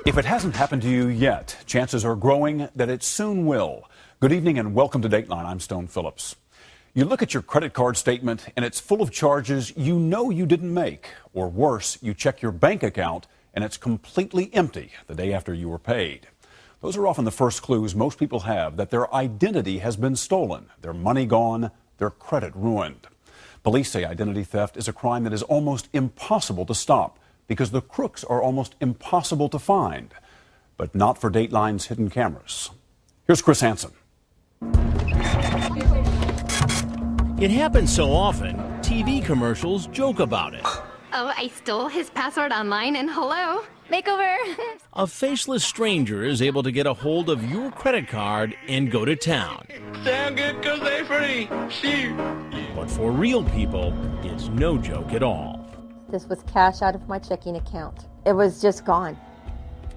If it hasn't happened to you yet, chances are growing that it soon will. Good evening and welcome to Dateline. I'm Stone Phillips. You look at your credit card statement and it's full of charges you know you didn't make. Or worse, you check your bank account and it's completely empty the day after you were paid. Those are often the first clues most people have that their identity has been stolen, their money gone, their credit ruined. Police say identity theft is a crime that is almost impossible to stop because the crooks are almost impossible to find. But not for Dateline's hidden cameras. Here's Chris Hansen. It happens so often, TV commercials joke about it. Oh, I stole his password online and hello, makeover. A faceless stranger is able to get a hold of your credit card and go to town. Sound good 'cause they free. Shoot. But for real people, it's no joke at all. This was cash out of my checking account. It was just gone.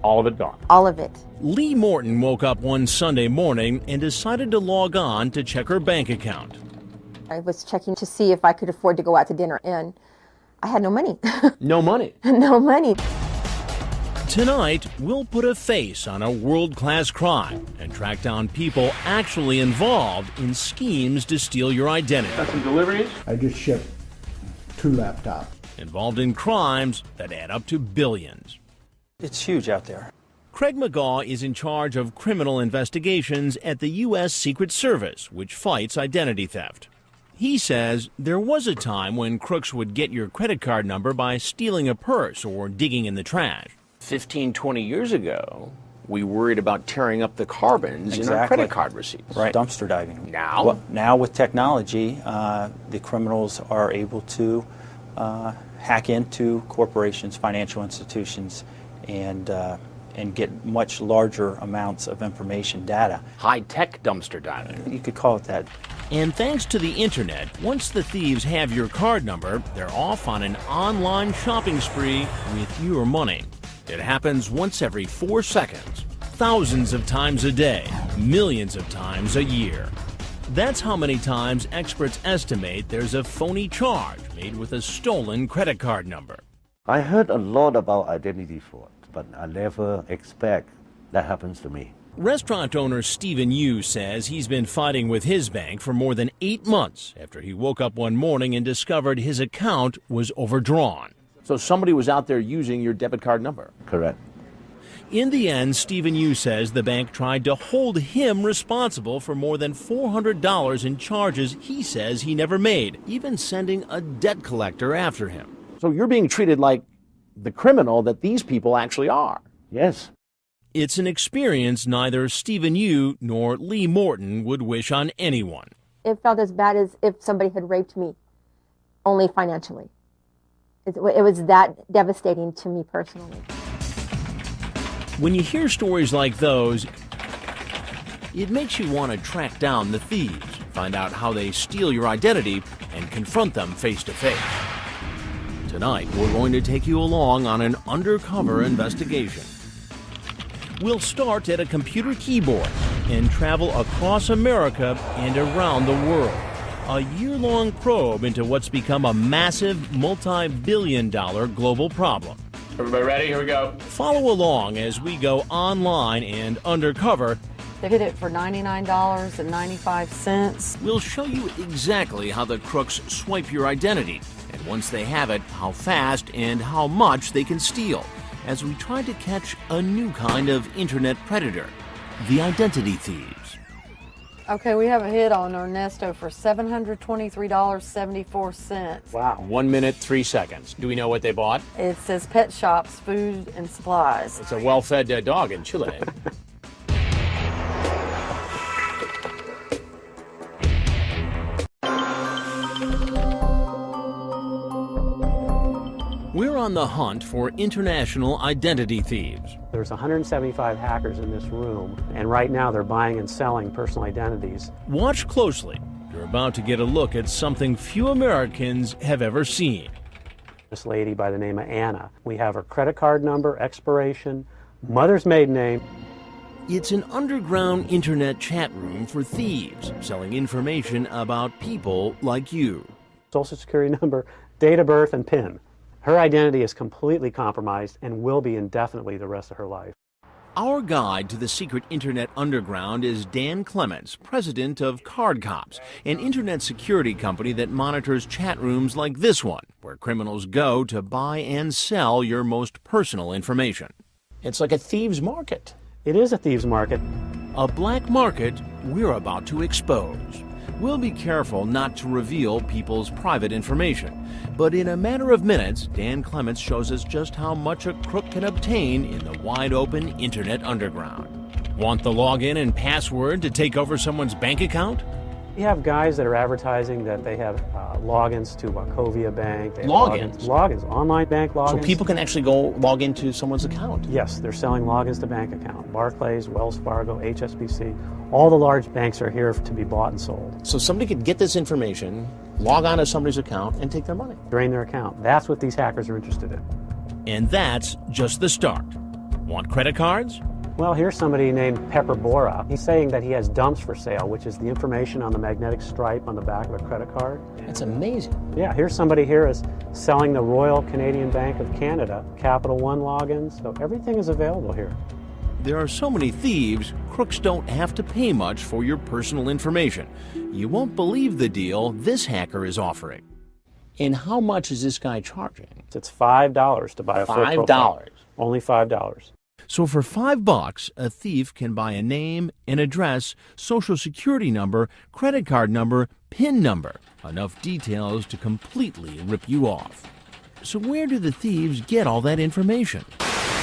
All of it gone. All of it. Lee Morton woke up one Sunday morning and decided to log on to check her bank account. I was checking to see if I could afford to go out to dinner, and I had no money. No money? No money. Tonight, we'll put a face on a world-class crime and track down people actually involved in schemes to steal your identity. Got some deliveries? I just shipped 2 laptops. Involved in crimes that add up to billions. It's huge out there. Craig McGaw is in charge of criminal investigations at the U.S. Secret Service, which fights identity theft. He says there was a time when crooks would get your credit card number by stealing a purse or digging in the trash. 15, 20 years ago, we worried about tearing up the carbons in our credit card receipts. Right. Dumpster diving. Now? Well, now with technology, the criminals are able to hack into corporations, financial institutions, and get much larger amounts of information, data. High-tech dumpster diving. You could call it that. And thanks to the internet, once the thieves have your card number, they're off on an online shopping spree with your money. It happens once every 4 seconds, thousands of times a day, millions of times a year. That's how many times experts estimate there's a phony charge made with a stolen credit card number. I heard a lot about identity fraud, but I never expect that happens to me. Restaurant owner Stephen Yu says he's been fighting with his bank for more than 8 months after he woke up one morning and discovered his account was overdrawn. So somebody was out there using your debit card number? Correct. In the end, Stephen Yu says the bank tried to hold him responsible for more than $400 in charges he says he never made, even sending a debt collector after him. So you're being treated like the criminal that these people actually are? Yes. It's an experience neither Stephen Yu nor Lee Morton would wish on anyone. It felt as bad as if somebody had raped me, only financially. It was that devastating to me personally. When you hear stories like those, it makes you want to track down the thieves, find out how they steal your identity, and confront them face to face. Tonight, we're going to take you along on an undercover investigation. We'll start at a computer keyboard and travel across America and around the world. A year-long probe into what's become a massive, multi-billion-dollar global problem. Everybody ready? Here we go. Follow along as we go online and undercover. They did it for $99.95. We'll show you exactly how the crooks swipe your identity, and once they have it, how fast and how much they can steal, as we try to catch a new kind of internet predator, the identity thieves. Okay, we have a hit on Ernesto for $723.74. Wow. 1 minute, 3 seconds. Do we know what they bought? It says pet shops, food, and supplies. It's a well-fed dog in Chile. We're on the hunt for international identity thieves. There's 175 hackers in this room, and right now they're buying and selling personal identities. Watch closely. You're about to get a look at something few Americans have ever seen. This lady by the name of Anna. We have her credit card number, expiration, mother's maiden name. It's an underground internet chat room for thieves, selling information about people like you. Social security number, date of birth, and PIN. Her identity is completely compromised and will be indefinitely the rest of her life. Our guide to the secret internet underground is Dan Clements, president of Card Cops, an internet security company that monitors chat rooms like this one, where criminals go to buy and sell your most personal information. It's like a thieves' market. It is a thieves' market. A black market we're about to expose. We'll be careful not to reveal people's private information, but in a matter of minutes, Dan Clements shows us just how much a crook can obtain in the wide-open internet underground. Want the login and password to take over someone's bank account? We have guys that are advertising that they have logins to Wachovia Bank. Logins? Logins, online bank logins. So people can actually go log into someone's account? Yes, they're selling logins to bank account. Barclays, Wells Fargo, HSBC, all the large banks are here to be bought and sold. So somebody could get this information, log on to somebody's account, and take their money. Drain their account. That's what these hackers are interested in. And that's just the start. Want credit cards? Well, here's somebody named Pepper Bora. He's saying that he has dumps for sale, which is the information on the magnetic stripe on the back of a credit card. That's amazing. Yeah, here's somebody here is selling the Royal Canadian Bank of Canada, Capital One logins, so everything is available here. There are so many thieves, crooks don't have to pay much for your personal information. You won't believe the deal this hacker is offering. And how much is this guy charging? It's $5 to buy a full profile. $5? Only $5. So for $5, a thief can buy a name, an address, social security number, credit card number, PIN number, enough details to completely rip you off. So where do the thieves get all that information?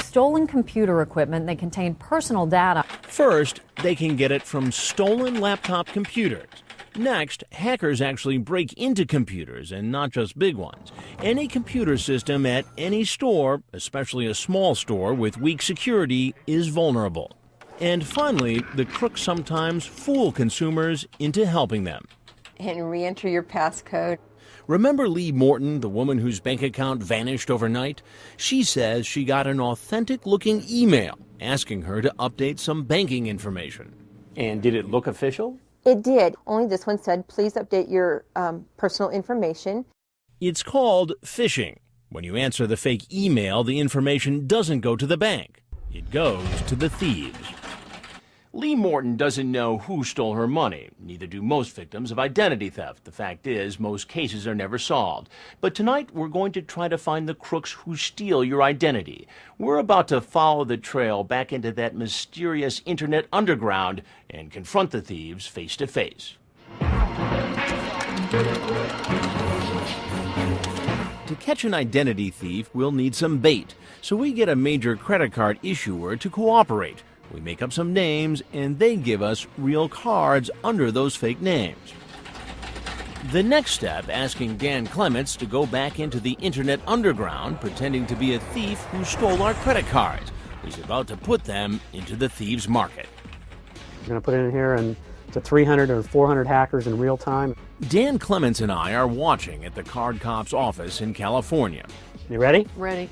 Stolen computer equipment, they contain personal data. First, they can get it from stolen laptop computers. Next, hackers actually break into computers, and not just big ones. Any computer system at any store, especially a small store with weak security, is vulnerable. And finally, the crooks sometimes fool consumers into helping them. And re-enter your passcode. Remember Lee Morton, the woman whose bank account vanished overnight? She says she got an authentic-looking email asking her to update some banking information. And did it look official? It did. Only this one said, please update your personal information. It's called phishing. When you answer the fake email, the information doesn't go to the bank. It goes to the thieves. Lee Morton doesn't know who stole her money. Neither do most victims of identity theft. The fact is, most cases are never solved. But tonight, we're going to try to find the crooks who steal your identity. We're about to follow the trail back into that mysterious internet underground and confront the thieves face to face. To catch an identity thief, we'll need some bait. So we get a major credit card issuer to cooperate. We make up some names, and they give us real cards under those fake names. The next step, asking Dan Clements to go back into the internet underground, pretending to be a thief who stole our credit cards. He's about to put them into the thieves' market. We're going to put it in here and to 300 or 400 hackers in real time. Dan Clements and I are watching at the Card Cops office in California. You ready? Ready.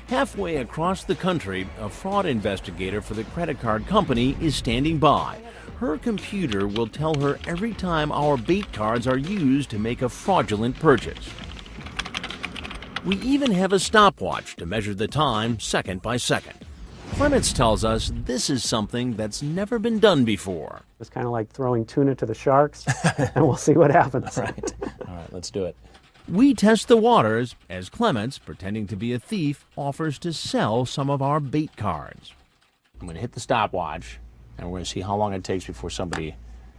Halfway across the country, a fraud investigator for the credit card company is standing by. Her computer will tell her every time our bait cards are used to make a fraudulent purchase. We even have a stopwatch to measure the time second by second. Clements tells us this is something that's never been done before. It's kind of like throwing tuna to the sharks, and we'll see what happens. Right. All right, let's do it. We test the waters as Clements, pretending to be a thief, offers to sell some of our bait cards. I'm going to hit the stopwatch, and we're going to see how long it takes before somebody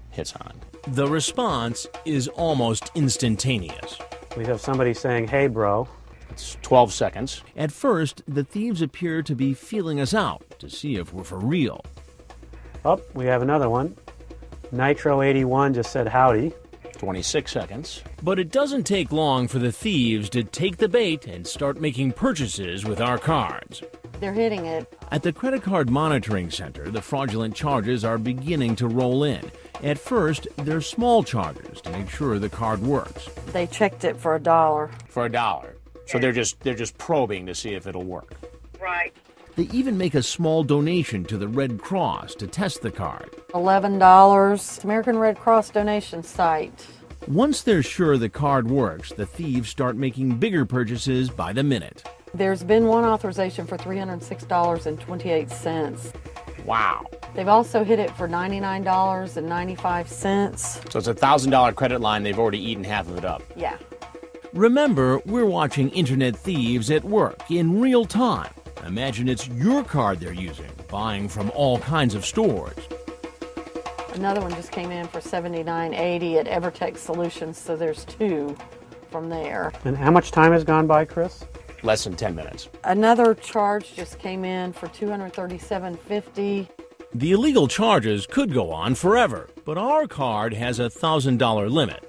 hits on it. The response is almost instantaneous. We have somebody saying, hey, bro. It's 12 seconds. At first, the thieves appear to be feeling us out to see if we're for real. Oh, we have another one. Nitro81 just said howdy. 26 seconds. But it doesn't take long for the thieves to take the bait and start making purchases with our cards. They're hitting it. At the Credit Card Monitoring Center, the fraudulent charges are beginning to roll in. At first, they're small charges to make sure the card works. They checked it for $1. For $1. So they're just probing to see if it'll work. Right. They even make a small donation to the Red Cross to test the card. $11. American Red Cross donation site. Once they're sure the card works, the thieves start making bigger purchases by the minute. There's been one authorization for $306.28. Wow. They've also hit it for $99.95. So it's a $1,000 credit line. They've already eaten half of it up. Yeah. Remember, we're watching internet thieves at work in real time. Imagine it's your card they're using, buying from all kinds of stores. Another one just came in for $79.80 at Evertech Solutions, so there's two from there. And how much time has gone by, Chris? Less than 10 minutes. Another charge just came in for $237.50. The illegal charges could go on forever, but our card has a $1,000 limit.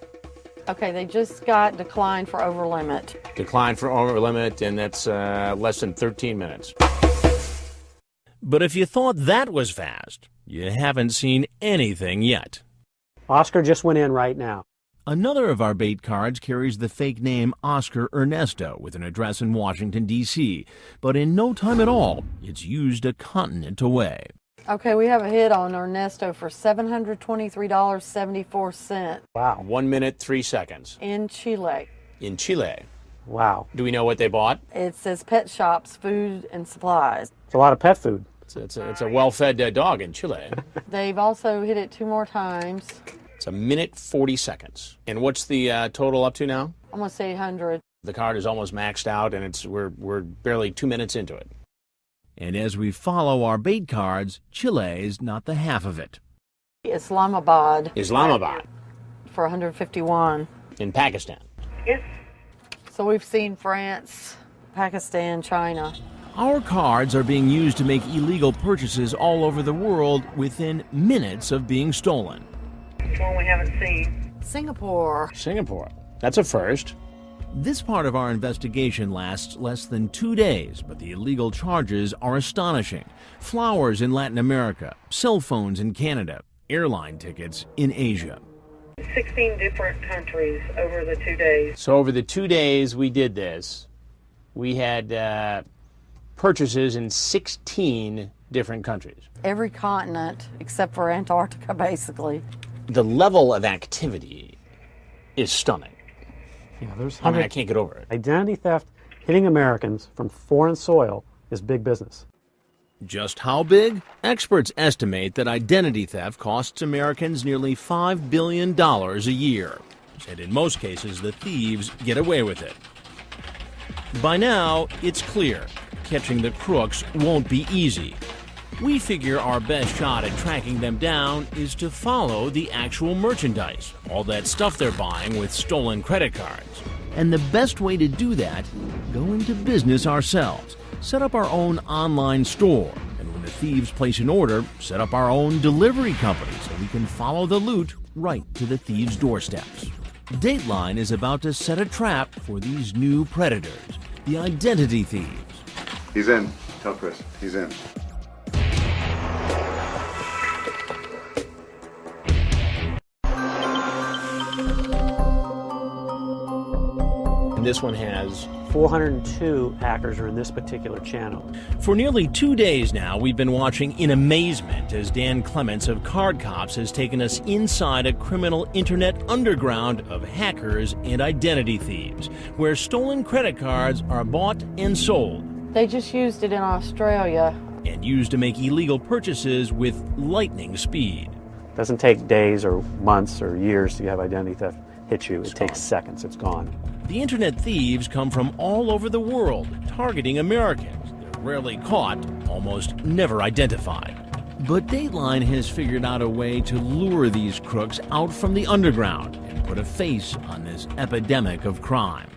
Okay, they just got declined for over limit. Declined for over limit, and that's less than 13 minutes. But if you thought that was fast, you haven't seen anything yet. Oscar just went in right now. Another of our bait cards carries the fake name Oscar Ernesto with an address in Washington, D.C., but in no time at all, it's used a continent away. Okay, we have a hit on Ernesto for $723.74. Wow. 1 minute, 3 seconds. In Chile. In Chile. Wow. Do we know what they bought? It says pet shops, food, and supplies. It's a lot of pet food. It's a well-fed dog in Chile. They've also hit it 2 more times. It's a minute, 40 seconds. And what's the total up to now? Almost 800. The card is almost maxed out, and we're barely 2 minutes into it. And as we follow our bait cards, Chile is not the half of it. Islamabad. Islamabad. For 151. In Pakistan. Yes. So we've seen France, Pakistan, China. Our cards are being used to make illegal purchases all over the world within minutes of being stolen. One we haven't seen. Singapore. Singapore. That's a first. This part of our investigation lasts less than 2 days, but the illegal charges are astonishing. Flowers in Latin America, cell phones in Canada, airline tickets in Asia. 16 different countries over the 2 days. So over the 2 days we did this, we had purchases in 16 different countries. Every continent except for Antarctica, basically. The level of activity is stunning. Yeah, there's I can't get over it. Identity theft hitting Americans from foreign soil is big business. Just how big? Experts estimate that identity theft costs Americans nearly $5 billion a year. And in most cases, the thieves get away with it. By now, it's clear. Catching the crooks won't be easy. We figure our best shot at tracking them down is to follow the actual merchandise, all that stuff they're buying with stolen credit cards. And the best way to do that, go into business ourselves. Set up our own online store. And when the thieves place an order, set up our own delivery company so we can follow the loot right to the thieves' doorsteps. Dateline is about to set a trap for these new predators, the identity thieves. He's in. Tell Chris. He's in. And this one has 402 hackers are in this particular channel. For nearly 2 days now, we've been watching in amazement as Dan Clements of Card Cops has taken us inside a criminal internet underground of hackers and identity thieves, where stolen credit cards are bought and sold. They just used it in Australia. And used to make illegal purchases with lightning speed. It doesn't take days or months or years to have identity theft hit you. It takes seconds. It's gone. The internet thieves come from all over the world, targeting Americans. They're rarely caught, almost never identified. But Dateline has figured out a way to lure these crooks out from the underground and put a face on this epidemic of crime.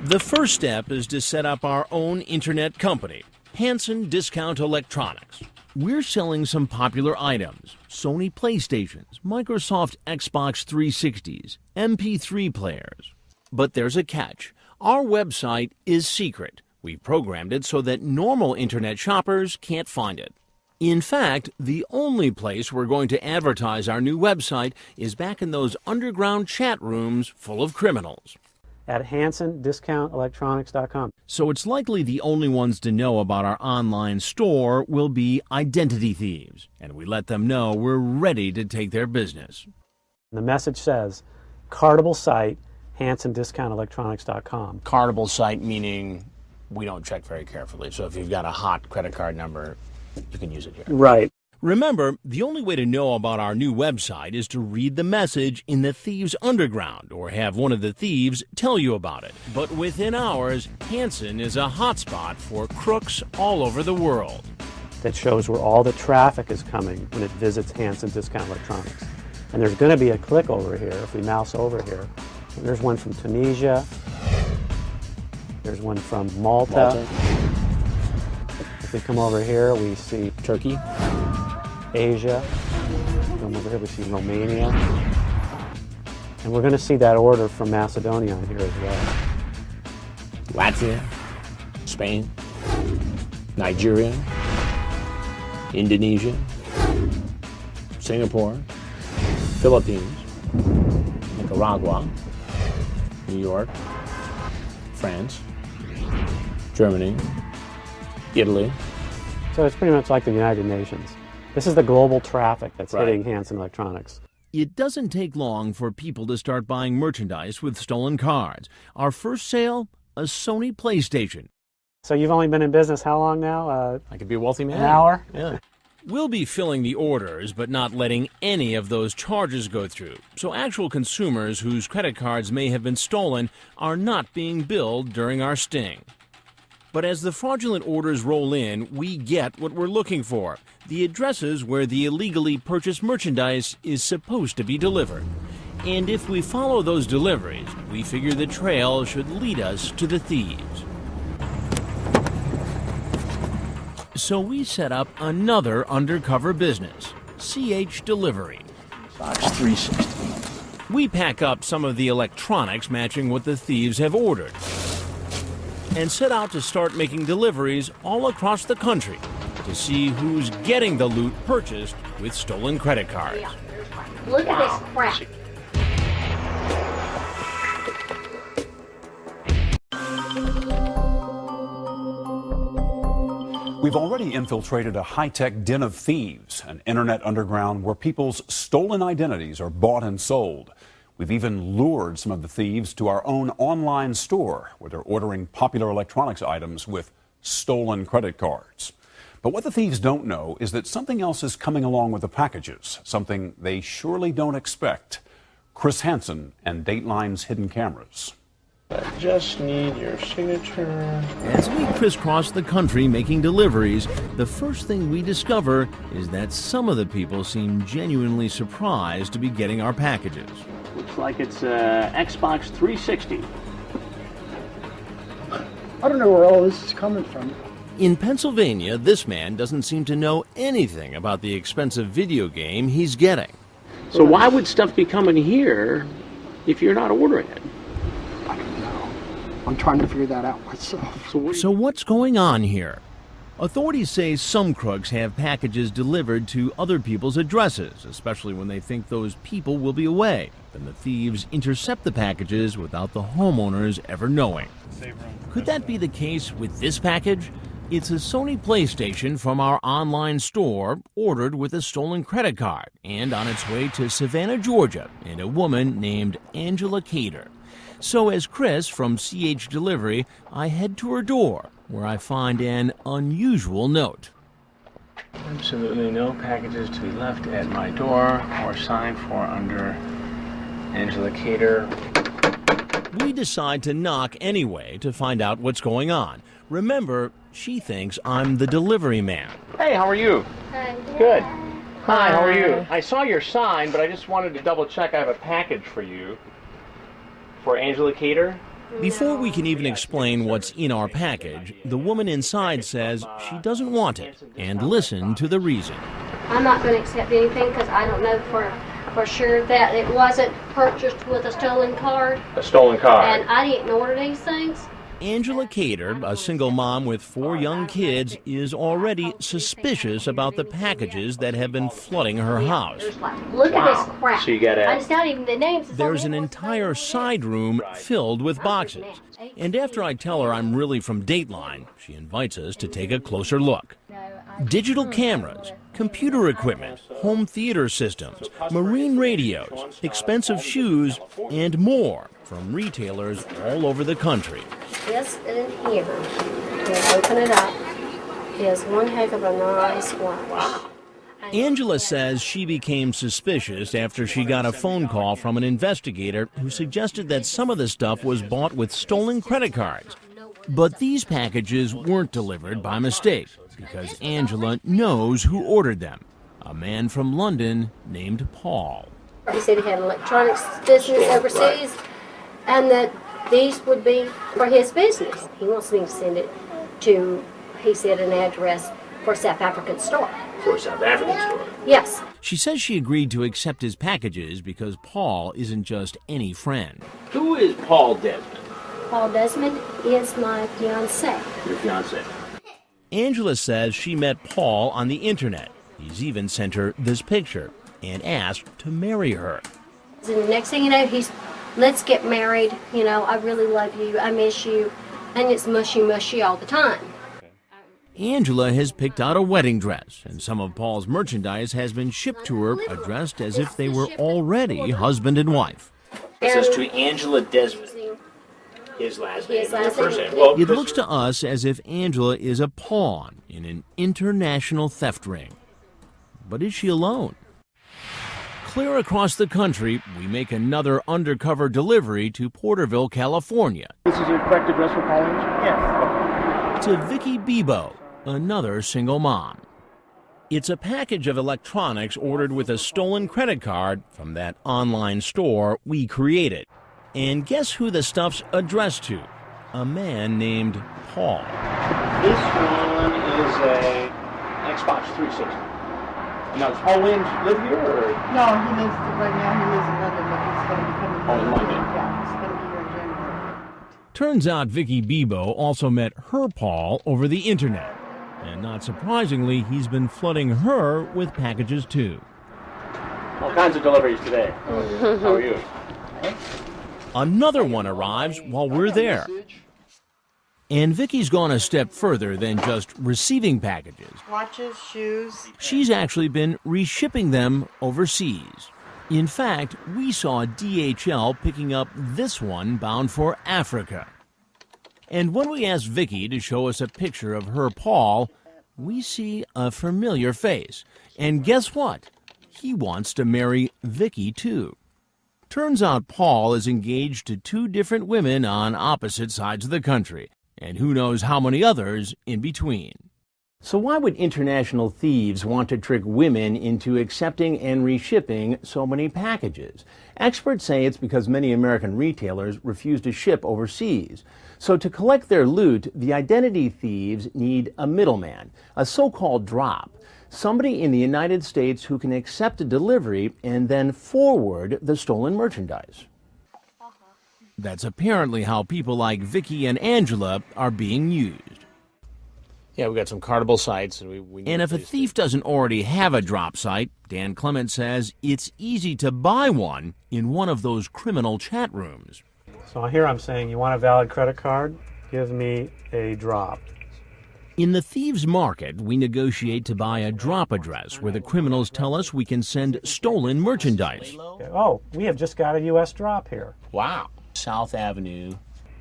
The first step is to set up our own internet company, Hansen Discount Electronics. We're selling some popular items: Sony PlayStations, Microsoft Xbox 360s, MP3 players. But there's a catch. Our website is secret. We've programmed it so that normal internet shoppers can't find it. In fact, the only place we're going to advertise our new website is back in those underground chat rooms full of criminals. At HansenDiscountElectronics.com. So it's likely the only ones to know about our online store will be identity thieves, and we let them know we're ready to take their business. The message says, cardable site, HansenDiscountElectronics.com. Cardable site meaning we don't check very carefully. So if you've got a hot credit card number, you can use it here. Right. Remember, the only way to know about our new website is to read the message in the Thieves Underground or have one of the thieves tell you about it. But within hours, Hansen is a hotspot for crooks all over the world. That shows where all the traffic is coming when it visits Hansen Discount Electronics. And there's going to be a click over here if we mouse over here. There's one from Tunisia. There's one from Malta. If we come over here, we see Turkey, Asia. Come over here, we see Romania. And we're going to see that order from Macedonia on here as well. Latvia, Spain, Nigeria, Indonesia, Singapore, Philippines, Nicaragua, New York, France, Germany, Italy. So it's pretty much like the United Nations. This is the global traffic that's Right. hitting Hansen Electronics. It doesn't take long for people to start buying merchandise with stolen cards. Our first sale, a Sony PlayStation. So you've only been in business how long now? I could be a wealthy man. An hour? Yeah. We'll be filling the orders, but not letting any of those charges go through. So actual consumers whose credit cards may have been stolen are not being billed during our sting. But as the fraudulent orders roll in, we get what we're looking for: the addresses where the illegally purchased merchandise is supposed to be delivered. And if we follow those deliveries, we figure the trail should lead us to the thieves. So we set up another undercover business, CH Delivery. Box 360. We pack up some of the electronics matching what the thieves have ordered and set out to start making deliveries all across the country to see who's getting the loot purchased with stolen credit cards. Look at this crap. We've already infiltrated a high-tech den of thieves, an internet underground where people's stolen identities are bought and sold. We've even lured some of the thieves to our own online store where they're ordering popular electronics items with stolen credit cards. But what the thieves don't know is that something else is coming along with the packages, something they surely don't expect. Chris Hansen and Dateline's Hidden Cameras. I just need your signature. As we crisscross the country making deliveries, the first thing we discover is that some of the people seem genuinely surprised to be getting our packages. Looks like it's Xbox 360. I don't know where all this is coming from. In Pennsylvania, this man doesn't seem to know anything about the expensive video game he's getting. So why would stuff be coming here if you're not ordering it? I'm trying to figure that out myself. So what's going on here? Authorities say some crooks have packages delivered to other people's addresses, especially when they think those people will be away. Then the thieves intercept the packages without the homeowners ever knowing. Could that be the case with this package? It's a Sony PlayStation from our online store, ordered with a stolen credit card and on its way to Savannah, Georgia, and a woman named Angela Cater. So as Chris from CH Delivery, I head to her door, where I find an unusual note. Absolutely no packages to be left at my door or signed for under Angela Cater. We decide to knock anyway to find out what's going on. Remember, she thinks I'm the delivery man. Hey, how are you? Good. Hi, how are you? I saw your sign, but I just wanted to double check I have a package for you. For Angela Cater? Before we can even explain what's in our package, the woman inside says she doesn't want it, and listen to the reason. I'm not going to accept anything because I don't know for sure that it wasn't purchased with a stolen card. A stolen card. And I didn't order these things. Angela Cater, a single mom with 4 young kids, is already suspicious about the packages that have been flooding her house. Look at this crap. So you got it. It's not even the names. There's an entire side room filled with boxes. And after I tell her I'm really from Dateline, she invites us to take a closer look. Digital cameras, computer equipment, home theater systems, marine radios, expensive shoes, and more from retailers all over the country. This in here, and open it up, is one heck of a nice watch. Angela says she became suspicious after she got a phone call from an investigator who suggested that some of the stuff was bought with stolen credit cards. But these packages weren't delivered by mistake, because Angela knows who ordered them, a man from London named Paul. He said he had an electronics business overseas, and that these would be for his business. He wants me to send it to, he said, an address for a South African store. For a South African store? Yes. She says she agreed to accept his packages because Paul isn't just any friend. Who is Paul Desmond? Paul Desmond is my fiancé. Your fiancé. Angela says she met Paul on the internet. He's even sent her this picture and asked to marry her. And the next thing you know, he's, let's get married. You know, I really love you. I miss you. And it's mushy, mushy all the time. Angela has picked out a wedding dress, and some of Paul's merchandise has been shipped to her addressed as if they were already husband and wife. It says to Angela Desmond. His last name. Your first name. Well, It looks to us as if Angela is a pawn in an international theft ring. But is she alone? Clear across the country, we make another undercover delivery to Porterville, California. This is your correct address for calling? Yes. To Vicki Bebo, another single mom. It's a package of electronics ordered with a stolen credit card from that online store we created. And guess who the stuff's addressed to? A man named Paul. This one is a Xbox 360. Now, does Paul Williams live here, or? No, he lives, right now he lives in London, but he's going to be coming Oh, in London. Yeah, he's going to be here in January. Turns out Vicki Bebo also met her Paul over the internet. And not surprisingly, he's been flooding her with packages too. All kinds of deliveries today. How are you? Another one arrives while we're there. And Vicki's gone a step further than just receiving packages. Watches, shoes. She's actually been reshipping them overseas. In fact, we saw DHL picking up this one bound for Africa. And when we asked Vicki to show us a picture of her Paul, we see a familiar face. And guess what? He wants to marry Vicki too. Turns out Paul is engaged to two different women on opposite sides of the country, and who knows how many others in between. So why would international thieves want to trick women into accepting and reshipping so many packages? Experts say it's because many American retailers refuse to ship overseas. So to collect their loot, the identity thieves need a middleman, a so-called drop. Somebody in the United States who can accept a delivery and then forward the stolen merchandise. That's apparently how people like Vicki and Angela are being used. Yeah, we got some cardable sites. And if a thief doesn't already have a drop site, Dan Clement says it's easy to buy one in one of those criminal chat rooms. So here I'm saying, you want a valid credit card? Give me a drop. In the thieves' market, we negotiate to buy a drop address where the criminals tell us we can send stolen merchandise. Oh, we have just got a U.S. drop here. Wow. South Avenue.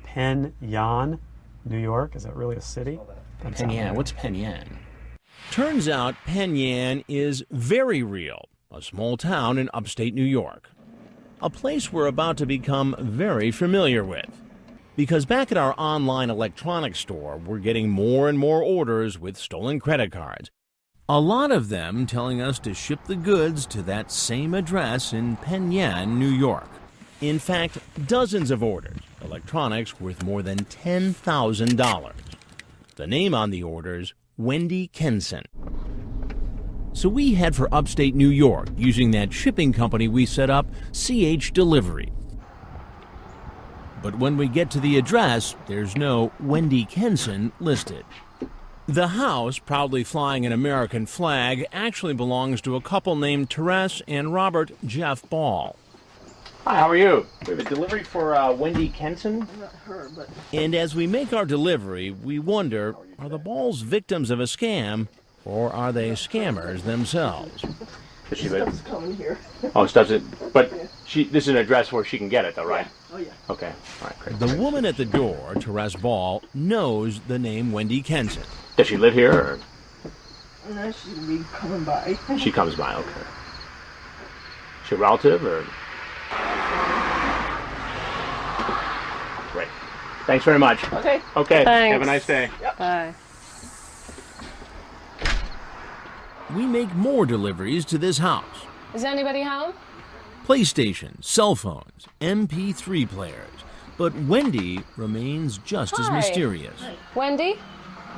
Penn Yan, New York. Is that really a city? Penn Yan. What's Penn Yan? Turns out Penn Yan is very real. A small town in upstate New York. A place we're about to become very familiar with. Because back at our online electronics store, we're getting more and more orders with stolen credit cards. A lot of them telling us to ship the goods to that same address in Penn Yan, New York. In fact, dozens of orders, electronics worth more than $10,000. The name on the orders, Wendy Kenson. So we head for upstate New York using that shipping company we set up, CH Delivery. But when we get to the address, there's no Wendy Kenson listed. The house, proudly flying an American flag, actually belongs to a couple named Therese and Robert Jeff Ball. Hi, how are you? We have a delivery for Wendy Kenson. Not her, but... And as we make our delivery, we wonder, are the Balls victims of a scam or are they scammers themselves? Does she live? Stuff's coming here. Oh, stuff's it. But this is an address where she can get it, though, right? Yeah. Oh, yeah. Okay. All right, great. The woman at the door, Therese Ball, knows the name Wendy Kenson. Does she live here, or? She's gonna be coming by. She comes by, okay. She a relative, or? Great. Thanks very much. Okay. Okay. Thanks. Have a nice day. Yep. Bye. We make more deliveries to this house. Is anybody home? PlayStations, cell phones, MP3 players. But Wendy remains just as Hi. mysterious. Wendy?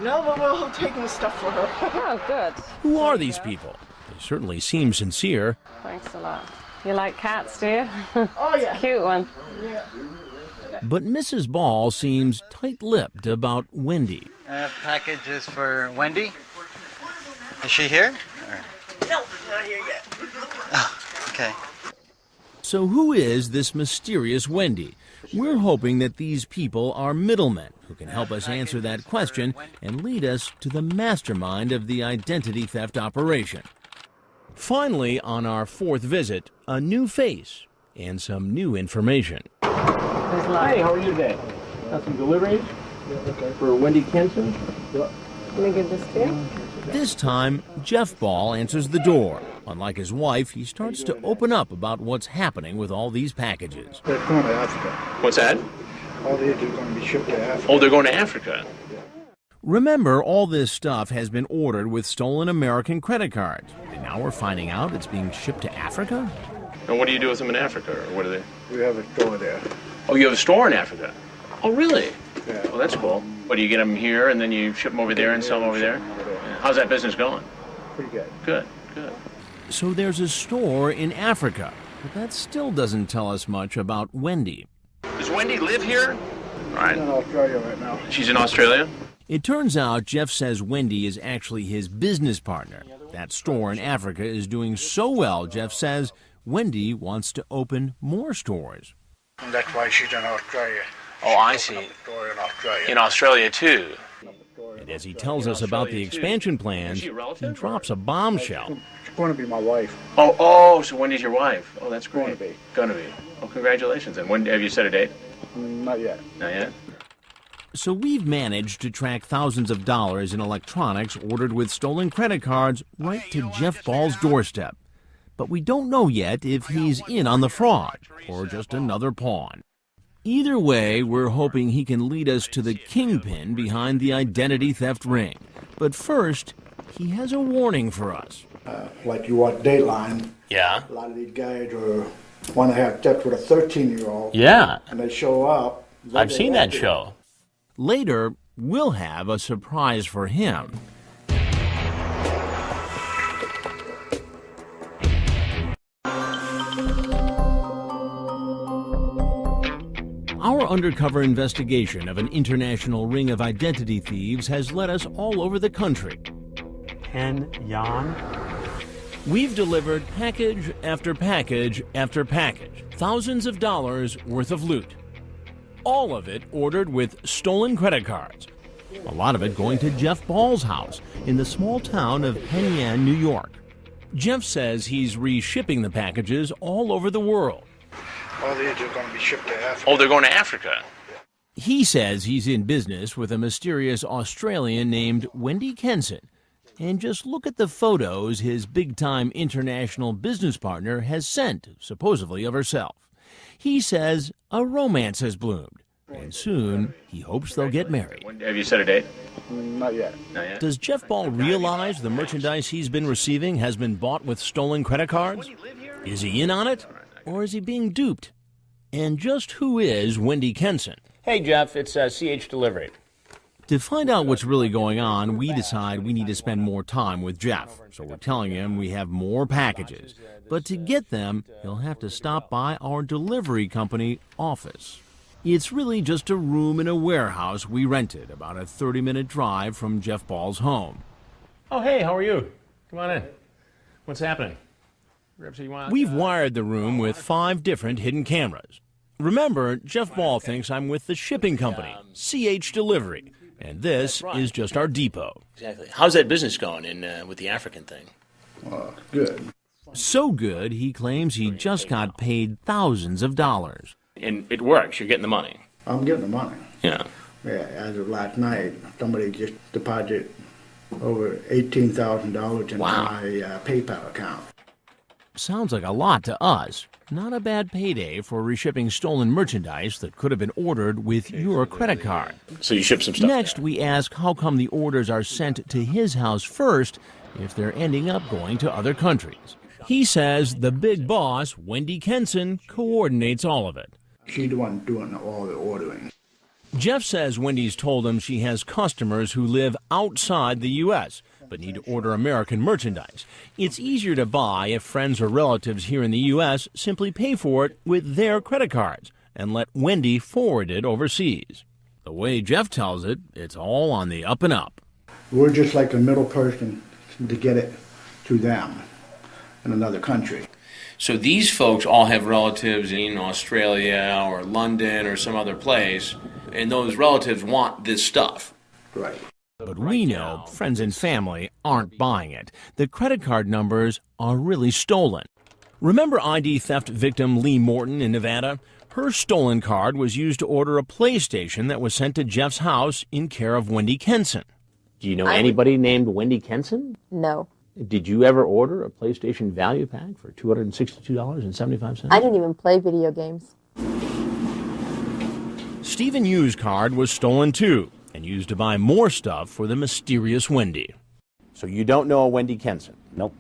No, but we're taking the stuff for her. Oh, good. Who are these people? They certainly seem sincere. Thanks a lot. You like cats, do you? Oh, yeah. Cute one. Yeah. But Mrs. Ball seems tight-lipped about Wendy. Package is for Wendy. Is she here? No, not here yet. Oh, okay. So who is this mysterious Wendy? We're hoping that these people are middlemen who can help us answer that question and lead us to the mastermind of the identity theft operation. Finally, on our fourth visit, a new face and some new information. Hey, how are you today? Got some deliveries? Yeah, okay. For Wendy Kenson? Yeah. Let me give this to you. This time, Jeff Ball answers the door. Unlike his wife, he starts to open up about what's happening with all these packages. They're going to Africa. What's that? All these are going to be shipped to Africa. Oh, they're going to Africa. Remember, all this stuff has been ordered with stolen American credit cards. And now we're finding out it's being shipped to Africa? And what do you do with them in Africa, or what are they? We have a store there. Oh, you have a store in Africa? Oh, really? Yeah. Well, that's cool. What, do you get them here, and then you ship them over there and sell them over there? Yeah. How's that business going? Pretty good. Good, good. So there's a store in Africa, but that still doesn't tell us much about Wendy. Does Wendy live here? All right. She's in Australia right now. She's in Australia? It turns out Jeff says Wendy is actually his business partner. That store in Africa is doing so well, Jeff says, Wendy wants to open more stores. And that's why she's in Australia. Oh, I see. A store in Australia. In Australia, too. And as he tells us about the expansion plans, he drops a bombshell. She's going to be my wife. Oh, so Wendy's your wife. Oh, that's great. Going to be. Gonna be. Oh, congratulations. And when have you set a date? Not yet. Not yet? So we've managed to track thousands of dollars in electronics ordered with stolen credit cards right to Jeff Ball's doorstep. But we don't know yet if he's in on the fraud or just another pawn. Either way, we're hoping he can lead us to the kingpin behind the identity theft ring. But first, he has a warning for us. Like you watch Dateline. Yeah. A lot of these guys want to have sex with a 13-year-old. Yeah. And they show up. I've seen that show. Later, we'll have a surprise for him. Our undercover investigation of an international ring of identity thieves has led us all over the country. Yan. We've delivered package after package after package, thousands of dollars worth of loot. All of it ordered with stolen credit cards. A lot of it going to Jeff Ball's house in the small town of Penn, New York. Jeff says he's reshipping the packages all over the world. All these are going to be shipped to Africa. Oh, they're going to Africa. He says he's in business with a mysterious Australian named Wendy Kenson. And just look at the photos his big-time international business partner has sent, supposedly of herself. He says a romance has bloomed, and soon he hopes they'll get married. Have you set a date? Not yet. Not yet. Does Jeff Ball realize the merchandise he's been receiving has been bought with stolen credit cards? Is he in on it, or is he being duped? And just who is Wendy Kenson? Hey, Jeff, it's CH Delivery. To find out what's really going on, we decide we need to spend more time with Jeff. So we're telling him we have more packages. But to get them, he'll have to stop by our delivery company office. It's really just a room in a warehouse we rented, about a 30-minute drive from Jeff Ball's home. Oh, hey, how are you? Come on in. What's happening? We've wired the room with 5 different hidden cameras. Remember, Jeff Ball thinks I'm with the shipping company, CH Delivery. And this is just our depot. Exactly. How's that business going with the African thing? Good. So good, he claims he just got paid thousands of dollars. And it works. You're getting the money. I'm getting the money. Yeah. Yeah, as of last night, somebody just deposited over $18,000 into my PayPal account. Sounds like a lot to us. Not a bad payday for reshipping stolen merchandise that could have been ordered with your credit card. So you ship some stuff. Next, we ask how come the orders are sent to his house first if they're ending up going to other countries. He says the big boss, Wendy Kenson, coordinates all of it. She's the one doing all the ordering. Jeff says Wendy's told him she has customers who live outside the U.S., but need to order American merchandise. It's easier to buy if friends or relatives here in the U.S. simply pay for it with their credit cards and let Wendy forward it overseas. The way Jeff tells it, it's all on the up and up. We're just like a middle person to get it to them in another country. So these folks all have relatives in Australia or London or some other place, and those relatives want this stuff. Right. But we know friends and family aren't buying it. The credit card numbers are really stolen. Remember ID theft victim Lee Morton in Nevada? Her stolen card was used to order a PlayStation that was sent to Jeff's house in care of Wendy Kenson. Do you know anybody named Wendy Kenson? No. Did you ever order a PlayStation value pack for $262.75? I didn't even play video games. Stephen Yu's card was stolen too, and used to buy more stuff for the mysterious Wendy. So you don't know a Wendy Kenson? Nope.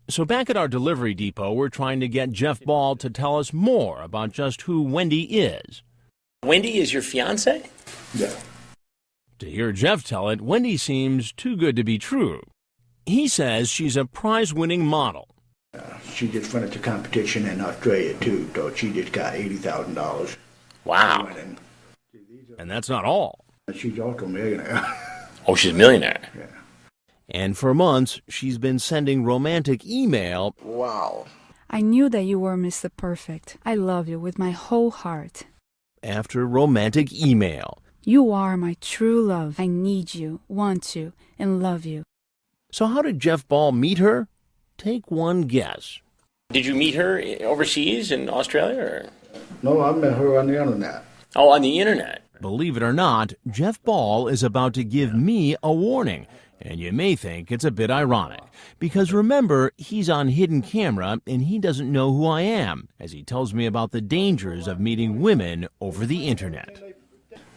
So back at our delivery depot, we're trying to get Jeff Ball to tell us more about just who Wendy is. Wendy is your fiance? Yeah. To hear Jeff tell it, Wendy seems too good to be true. He says she's a prize-winning model. She just went into competition in Australia too, so she just got $80,000. Wow. And that's not all. She's also a millionaire. Oh, she's a millionaire. Yeah. And for months, she's been sending romantic email. Wow. I knew that you were Mr. Perfect. I love you with my whole heart. After romantic email. You are my true love. I need you, want you, and love you. So how did Jeff Ball meet her? Take one guess. Did you meet her overseas in Australia? Or? No, I met her on the internet. Oh, on the internet. Believe it or not, Jeff Ball is about to give me a warning. And you may think it's a bit ironic. Because remember, he's on hidden camera and he doesn't know who I am, as he tells me about the dangers of meeting women over the internet.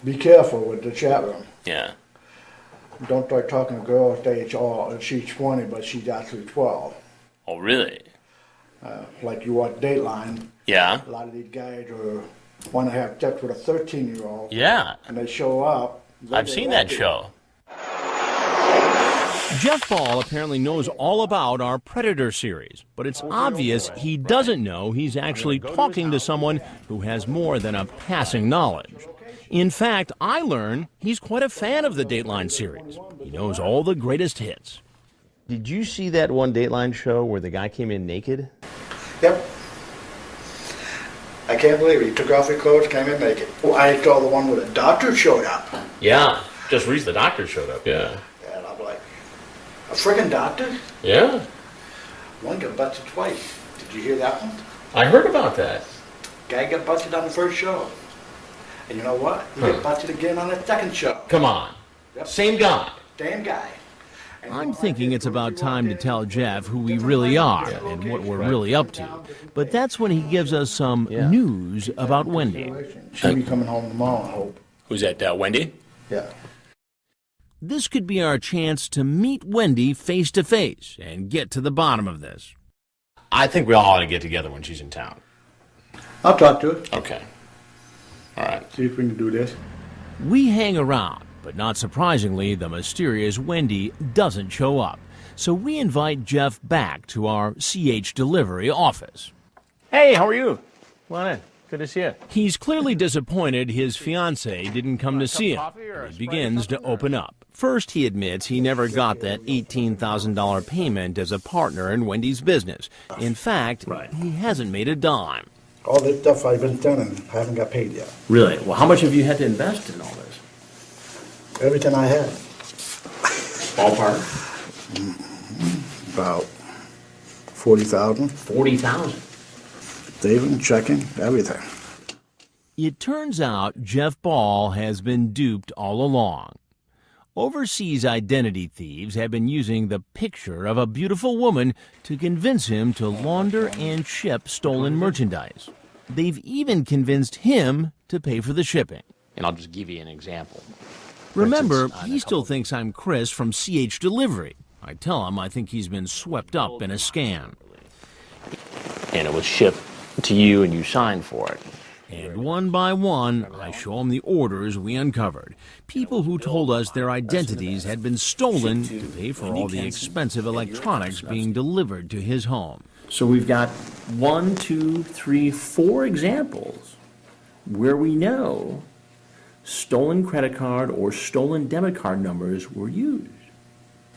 Be careful with the chat room. Yeah. Don't start talking to girls, she's 20, but she's actually 12. Oh, really? Like you watch Dateline. Yeah. A lot of these guys want to have sex with a 13-year-old. Yeah. And they show up. I've seen that show. Jeff Ball apparently knows all about our Predator series, but it's obvious he doesn't know he's actually talking to someone who has more than a passing knowledge. In fact, I learn he's quite a fan of the Dateline series. He knows all the greatest hits. Did you see that one Dateline show where the guy came in naked? Yep. I can't believe it. He took off his clothes, came in naked. Well, I saw the one where the doctor showed up. Yeah. Just recently the doctor showed up, yeah. And I'm like, a friggin' doctor? Yeah. One got busted twice. Did you hear that one? I heard about that. Guy got busted on the first show. And you know what? He got busted again on the second show. Come on. Yep. Same guy. Same guy. I'm thinking it's about time to tell Jeff who we really are and what we're really up to. But that's when he gives us some news about Wendy. She'll be coming home tomorrow, I hope. Who's that, Wendy? Yeah. This could be our chance to meet Wendy face to face and get to the bottom of this. I think we all ought to get together when she's in town. I'll talk to her. Okay. All right. See if we can do this. We hang around, but not surprisingly, the mysterious Wendy doesn't show up. So we invite Jeff back to our CH delivery office. Hey, how are you? Come on in. Good to see you. He's clearly disappointed his fiancée didn't come to see him. He begins to open up. First, he admits he never got that $18,000 payment as a partner in Wendy's business. In fact, he hasn't made a dime. All this stuff I've been selling, I haven't got paid yet. Really? Well, how much have you had to invest in all this? Everything I had. Ballpark? About 40,000. 40,000. Saving, checking, everything. It turns out Jeff Ball has been duped all along. Overseas identity thieves have been using the picture of a beautiful woman to convince him to launder and ship stolen merchandise. They've even convinced him to pay for the shipping. And I'll just give you an example. Remember, he still thinks I'm Chris from CH Delivery. I tell him I think he's been swept up in a scam. And it was shipped to you and you signed for it. And one by one, I show him the orders we uncovered. People who told us their identities had been stolen to pay for all the expensive electronics being delivered to his home. So we've got 1, 2, 3, 4 examples where we know stolen credit card or stolen debit card numbers were used.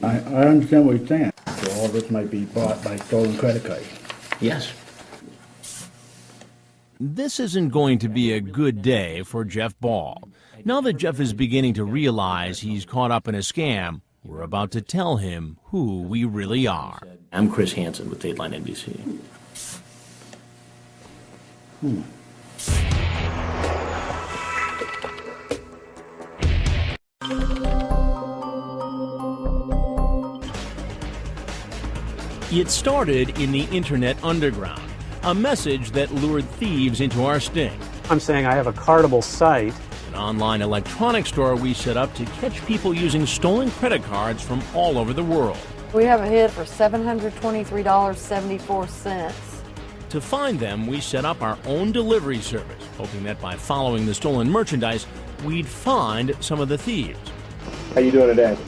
I understand what you're saying. So all this might be bought by stolen credit cards. Yes. This isn't going to be a good day for Jeff Ball. Now that Jeff is beginning to realize he's caught up in a scam, we're about to tell him who we really are. I'm Chris Hansen with Dateline NBC. It started in the Internet underground, a message that lured thieves into our sting. I'm saying I have a cardable site. An online electronics store we set up to catch people using stolen credit cards from all over the world. We have a hit for $723.74. To find them, we set up our own delivery service, hoping that by following the stolen merchandise, we'd find some of the thieves. How you doing today?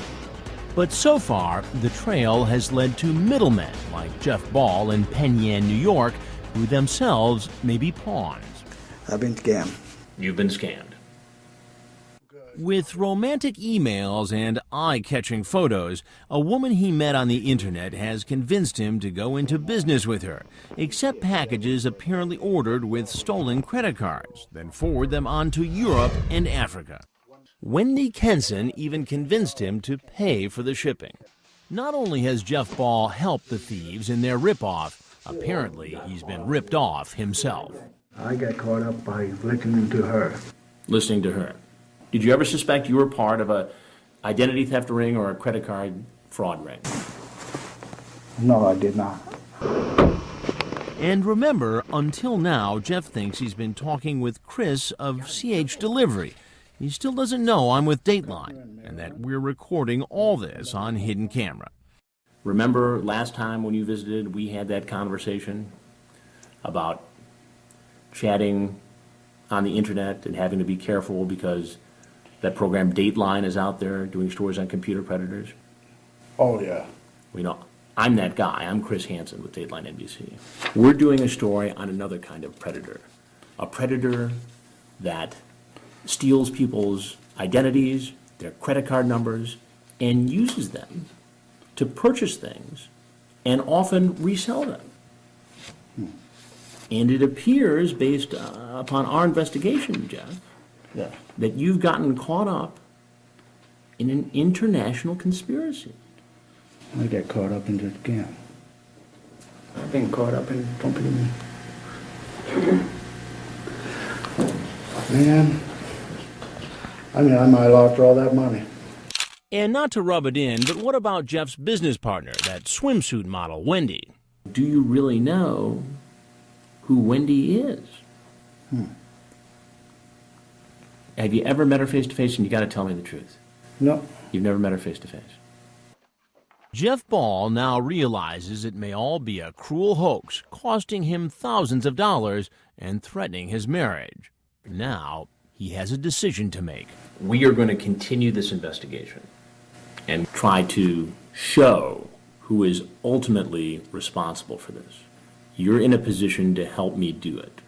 But so far, the trail has led to middlemen like Jeff Ball in Penn Yan, New York, who themselves may be pawns. I've been scammed. You've been scammed. With romantic emails and eye-catching photos, a woman he met on the internet has convinced him to go into business with her, accept packages apparently ordered with stolen credit cards, then forward them on to Europe and Africa. Wendy Hansen even convinced him to pay for the shipping. Not only has Jeff Ball helped the thieves in their ripoff, apparently he's been ripped off himself. I got caught up by listening to her. Listening to her. Did you ever suspect you were part of a identity theft ring or a credit card fraud ring? No, I did not. And remember, until now, Jeff thinks he's been talking with Chris of CH Delivery. He still doesn't know I'm with Dateline and that we're recording all this on hidden camera. Remember last time when you visited, we had that conversation about chatting on the internet and having to be careful because that program Dateline is out there doing stories on computer predators? Oh, yeah. We know. I'm that guy. I'm Chris Hansen with Dateline NBC. We're doing a story on another kind of predator. A predator that steals people's identities, their credit card numbers, and uses them to purchase things and often resell them. And it appears, based upon our investigation, Jeff, that you've gotten caught up in an international conspiracy. I got caught up in the scam. I've been caught up in company. Man, I mean, I might have lost all that money. And not to rub it in, but what about Jeff's business partner, that swimsuit model, Wendy? Do you really know who Wendy is? Have you ever met her face-to-face? And you got to tell me the truth. No. You've never met her face-to-face? Jeff Ball now realizes it may all be a cruel hoax, costing him thousands of dollars and threatening his marriage. Now, he has a decision to make. We are going to continue this investigation and try to show who is ultimately responsible for this. You're in a position to help me do it.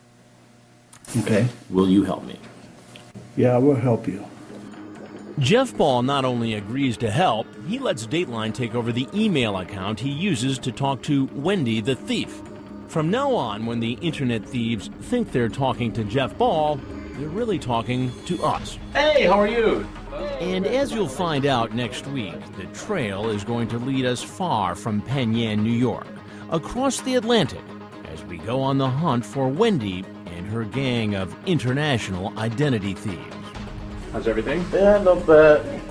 Okay. Will you help me? Yeah, I will help you. Jeff Ball not only agrees to help, he lets Dateline take over the email account he uses to talk to Wendy the Thief. From now on, when the internet thieves think they're talking to Jeff Ball, they're really talking to us. Hey, how are you? And as you'll find out next week, the trail is going to lead us far from Penn Yan, New York, across the Atlantic, as we go on the hunt for Wendy and her gang of international identity thieves. How's everything? Yeah, not bad.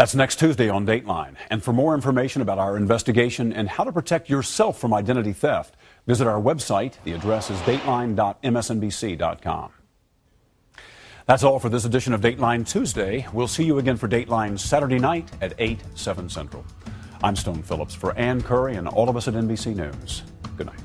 That's next Tuesday on Dateline. And for more information about our investigation and how to protect yourself from identity theft, visit our website. The address is dateline.msnbc.com. That's all for this edition of Dateline Tuesday. We'll see you again for Dateline Saturday night at 8, 7 Central. I'm Stone Phillips for Ann Curry and all of us at NBC News. Good night.